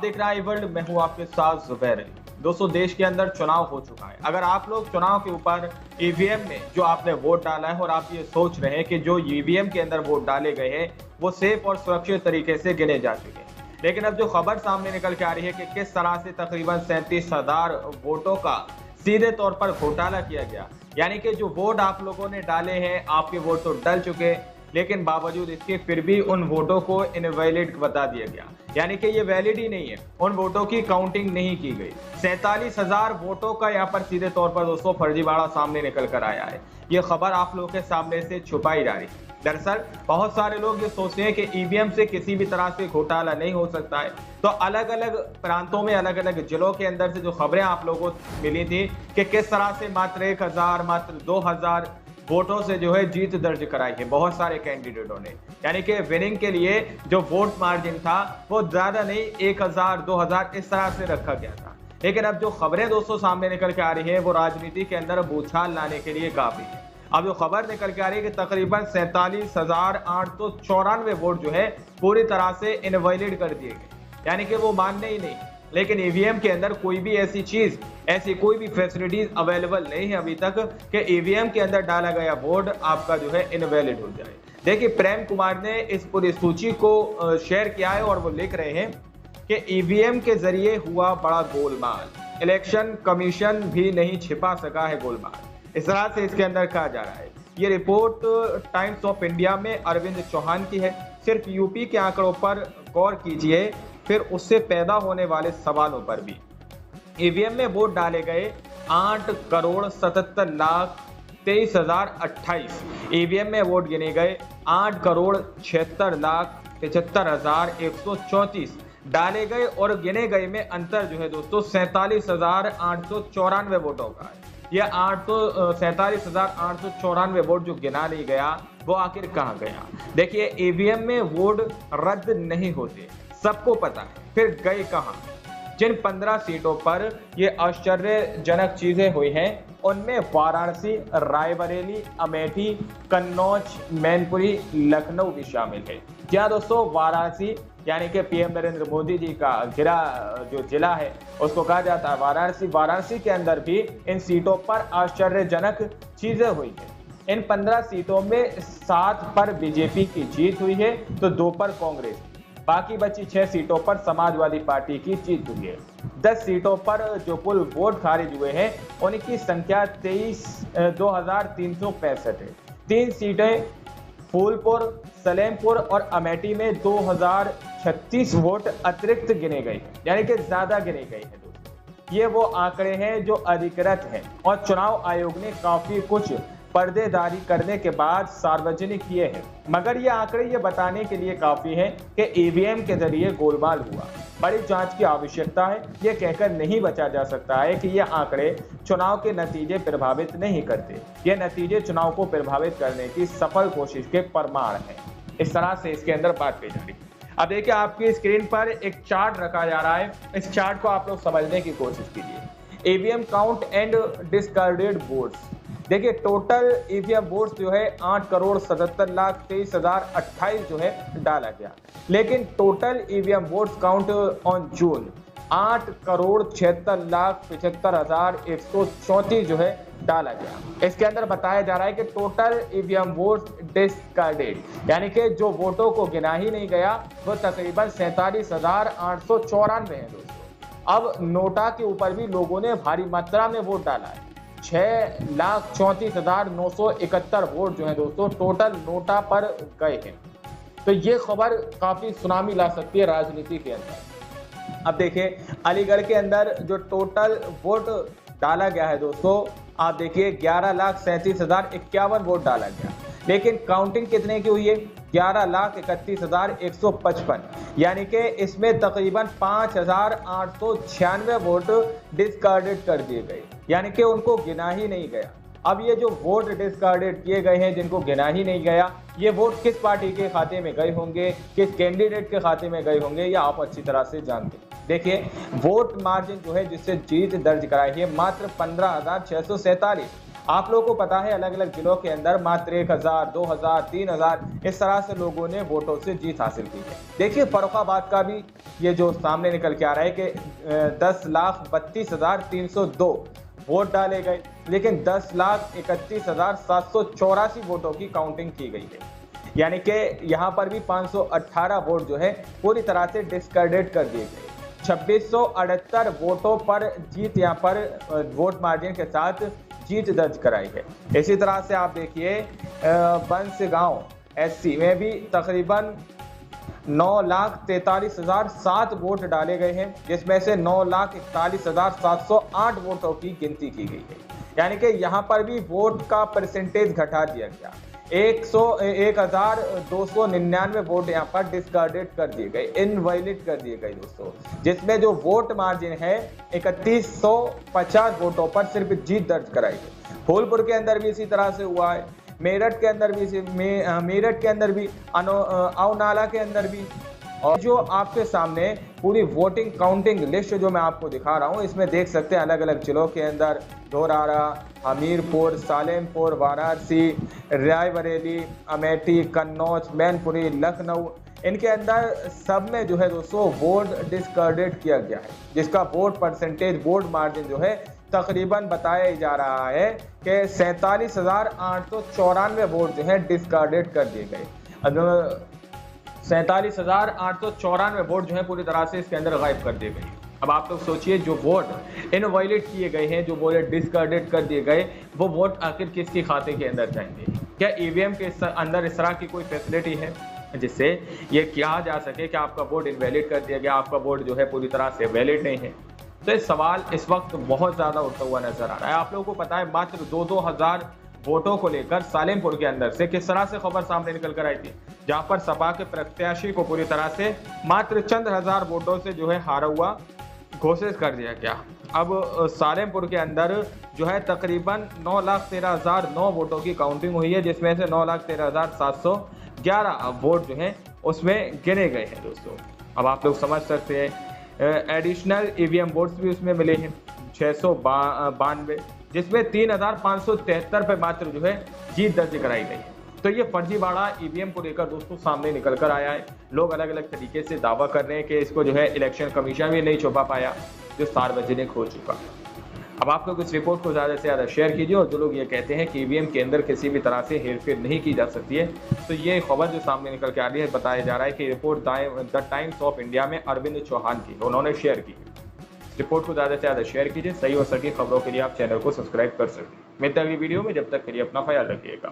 देख रहे हैं वर्ल्ड, मैं हूं आपके साथ जुबैर अली। दोस्तों, देश के अंदर चुनाव हो चुका है। अगर आप लोग चुनाव के ऊपर ईवीएम में जो आपने वोट डाला है और आप ये सोच रहे हैं कि जो ईवीएम के अंदर वोट डाले गए हैं वो सेफ और सुरक्षित तरीके से गिने जा चुके हैं, लेकिन अब जो खबर सामने निकल के आ रही है कि किस तरह से तकरीबन 37,000 वोटों का सीधे तौर पर घोटाला किया गया। यानी कि जो वोट आप लोगों ने डाले हैं, आपके वोट तो डल चुके, लेकिन बावजूद इसके फिर भी उन वोटों को इनवैलिड बता दिया गया। यानी कि ये वैलिड ही नहीं है, उन वोटों की काउंटिंग नहीं की गई। 47,000 वोटों का यहाँ पर सीधे तौर पर दोस्तों फर्जीवाड़ा सामने निकल कर आया है। ये खबर आप लोगों के सामने से छुपाई जा रही है। दरअसल बहुत सारे लोग ये सोचते हैं कि ईवीएम से किसी भी तरह से घोटाला नहीं हो सकता है। तो अलग अलग प्रांतों में, अलग अलग जिलों के अंदर से जो खबरें आप लोगों को मिली थी कि किस तरह से मात्र 1,000 मात्र 2,000 वोटों से जो है जीत दर्ज कराई है बहुत सारे कैंडिडेटों ने। यानी कि विनिंग के लिए जो वोट मार्जिन था वो ज्यादा नहीं, 1,000 2,000 इस तरह से रखा गया था। लेकिन अब जो खबरें दोस्तों सामने निकल के आ रही है वो राजनीति के अंदर बूछाल लाने के लिए काफी है। अब जो खबर निकल के आ रही है कि तकरीबन 47,894 वोट जो है पूरी तरह से इनवैलिड कर दिए गए, यानी कि वो मानने ही नहीं। लेकिन ईवीएम के अंदर कोई भी ऐसी चीज, ऐसी कोई भी फैसिलिटीज अवेलेबल नहीं है अभी तक कि ईवीएम के अंदर डाला गया वोट आपका जो है इनवैलिड हो जाए। देखिए, प्रेम कुमार ने इस पूरी सूची को शेयर किया है और वो लिख रहे हैं कि ईवीएम के जरिए हुआ बड़ा गोलमाल, इलेक्शन कमीशन भी नहीं छिपा सका है गोलमाल, इस तरह से इसके अंदर कहा जा रहा है। ये रिपोर्ट टाइम्स ऑफ इंडिया में अरविंद चौहान की है। सिर्फ यूपी के आंकड़ों पर गौर कीजिए, फिर उससे पैदा होने वाले सवालों पर भी। ईवीएम में वोट डाले गए 8,77,23,028। ईवीएम में वोट गिने गए 8,76,75,134 डाले गए और गिने गए में अंतर जो है दोस्तों 47,894 वोटों का है। यह 47,894 वोट जो गिना नहीं गया वो आखिर कहाँ गया? देखिए, ईवीएम में वोट रद्द नहीं होते, सबको पता है, फिर गए कहां? जिन 15 सीटों पर ये आश्चर्यजनक चीजें हुई हैं उनमें वाराणसी, रायबरेली, अमेठी, कन्नौज, मैनपुरी, लखनऊ भी शामिल है। क्या दोस्तों, वाराणसी यानी कि पीएम नरेंद्र मोदी जी का घिरा जो जिला है उसको कहा जाता है वाराणसी। वाराणसी के अंदर भी इन सीटों पर आश्चर्यजनक चीजें हुई है। इन 15 सीटों में 7 पर बीजेपी की जीत हुई है तो 2 पर कांग्रेस, बाकी बची 6 सीटों पर समाजवादी पार्टी की जीत हुई है। 10 सीटों पर जो कुल वोट खारिज हुए हैं उनकी संख्या 23,365 है। 3 सीटें फूलपुर, सलेमपुर और अमेठी में 2,036 वोट अतिरिक्त गिने गए हैं, यानी कि ज्यादा गिने गए हैं दोस्तों। ये वो आंकड़े हैं जो अधिकृत हैं और चुनाव आयोग ने काफी कुछ पर्देदारी करने के बाद सार्वजनिक किए हैं, मगर ये आंकड़े ये बताने के लिए काफी हैं कि ईवीएम के जरिए गोलमाल हुआ। बड़ी जांच की आवश्यकता है। ये कहकर नहीं बचा जा सकता है कि ये आंकड़े चुनाव के नतीजे प्रभावित नहीं करते। ये नतीजे चुनाव को प्रभावित करने की सफल कोशिश के प्रमाण हैं। इस तरह से इसके अंदर बात की जा रही है। अब देखिए, आपकी स्क्रीन पर एक चार्ट रखा जा रहा है, इस चार्ट को आप लोग समझने की कोशिश कीजिए। EVM count and discarded votes. देखिए, टोटल ईवीएम वोट्स जो है 8,77,23,028 जो है डाला गया, लेकिन total EVM votes count on June 8,76,75,134 जो है डाला गया। इसके अंदर बताया जा रहा है कि टोटल ईवीएम वोट्स डिस्कार्डेड, यानी कि जो वोटों को गिना ही नहीं गया वो तकरीबन 47,894 है दोस्तों। अब नोटा के ऊपर भी लोगों ने भारी मात्रा में वोट डाला है। 6,34,971 वोट जो है दोस्तों टोटल नोटा पर गए हैं। तो ये खबर काफी सुनामी ला सकती है राजनीति के अंदर। अब देखिए, अलीगढ़ के अंदर जो टोटल वोट डाला गया है दोस्तों, आप देखिए 11,37,051 वोट डाला गया, लेकिन काउंटिंग कितने की हुई है? 11,31,155, यानी कि इसमें तकरीबन 5,896 वोट डिस्कार्डेड कर दिए गए, यानी कि उनको गिना ही नहीं गया। अब ये जो वोट डिस्कार्डेड किए गए हैं, जिनको गिना ही नहीं गया, ये वोट किस पार्टी के खाते में गए होंगे, किस कैंडिडेट के खाते में गए होंगे, ये आप अच्छी तरह से जानते हैं। देखिए, वोट मार्जिन जो है जिससे जीत दर्ज कराई है मात्र 15,647। आप लोगों को पता है अलग अलग जिलों के अंदर मात्र 1000, 2000, 3000 इस तरह से लोगों ने वोटों से जीत हासिल की है। देखिए फर्रुखाबाद का भी ये जो सामने निकल के आ रहा है कि 10,32,302 वोट डाले गए, लेकिन 10,31,784 वोटों की काउंटिंग की गई है। यानी कि यहाँ पर भी 518 वोट जो है पूरी तरह से डिस्कार्डेड कर दिए गए। 2678 वोटों पर जीत यहाँ पर वोट मार्जिन के साथ जीत दर्ज कराई है। इसी तरह से आप देखिए बंसगांव एससी में भी तकरीबन 9,43,007 वोट डाले गए हैं, जिसमें से 9,41,708 वोटों की गिनती की गई है। यानी कि यहाँ पर भी वोट का परसेंटेज घटा दिया गया। 1,299 वोट यहाँ पर डिस्कार्डेड कर दिए गए, इनवैलिड कर दिए गए दोस्तों, जिसमें जो वोट मार्जिन है 3150 वोटों पर सिर्फ जीत दर्ज कराई है। फूलपुर के अंदर भी इसी तरह से हुआ है, मेरठ के अंदर भी औनाला के अंदर भी। और जो आपके सामने पूरी वोटिंग काउंटिंग लिस्ट जो मैं आपको दिखा रहा हूँ, इसमें देख सकते हैं अलग अलग जिलों के अंदर धोरारा, हमीरपुर, सालेमपुर, वाराणसी, रायबरेली, अमेठी, कन्नौज, मैनपुरी, लखनऊ, इनके अंदर सब में जो है दोस्तों वोट डिस्कार्डेड किया गया है, जिसका वोट परसेंटेज वोट मार्जिन जो है तकरीबन बताया जा रहा है कि 47,894 वोट जो है डिस्कार्डेड कर दिए गए। 47,894 वोट जो है पूरी तरह से इसके अंदर गायब कर दिए गए। अब आप लोग सोचिए जो वोट इनवैलिड किए गए हैं, जो वोट डिस्कार्डेड कर दिए गए, वो वोट आखिर किसके खाते के अंदर जाएंगे? क्या ईवीएम के अंदर इस तरह की कोई फैसिलिटी है जिससे ये कहा जा सके कि आपका वोट इनवैलिड कर दिया गया, आपका वोट जो है पूरी तरह से वैलिड नहीं है? तो इस सवाल इस वक्त बहुत ज़्यादा उठता हुआ नजर आ रहा है। आप लोगों को पता है मात्र 2-2 हज़ार वोटों को लेकर सालेमपुर के अंदर से किस तरह से खबर सामने निकल कर आई थी, जहां पर सपा के प्रत्याशी को पूरी तरह से मात्र चंद हजार वोटों से जो है हारा हुआ घोषित कर दिया गया। अब सालेमपुर के अंदर जो है तकरीबन 9,13,009 वोटों की काउंटिंग हुई है, जिसमें से 9,13,711 वोट जो हैं उसमें गिने गए हैं दोस्तों। अब आप लोग समझ सकते हैं एडिशनल ईवीएम वोट्स भी उसमें मिले हैं 692, जिसमें 3,573 पे मात्र जो है जीत दर्ज कराई गई है। तो ये फर्जीवाड़ा ईवीएम को लेकर दोस्तों सामने निकल कर आया है। लोग अलग अलग तरीके से दावा कर रहे हैं कि इसको जो है इलेक्शन कमीशन भी नहीं छुपा पाया, जो सार्वजनिक हो चुका। अब आप लोग इस रिपोर्ट को ज़्यादा से ज़्यादा शेयर कीजिए, और जो लोग ये कहते हैं कि ईवीएम के अंदर किसी भी तरह से हेरफेर नहीं की जा सकती है, तो ये खबर जो सामने निकल के आ रही है, बताया जा रहा है कि report the times of India में अरविंद चौहान की उन्होंने शेयर की। रिपोर्ट को ज़्यादा से ज़्यादा शेयर कीजिए। सही और सटीक खबरों के लिए आप चैनल को सब्सक्राइब कर सकते हैं। मिलते हैं अगली वीडियो में, जब तक के लिए अपना ख्याल रखिएगा।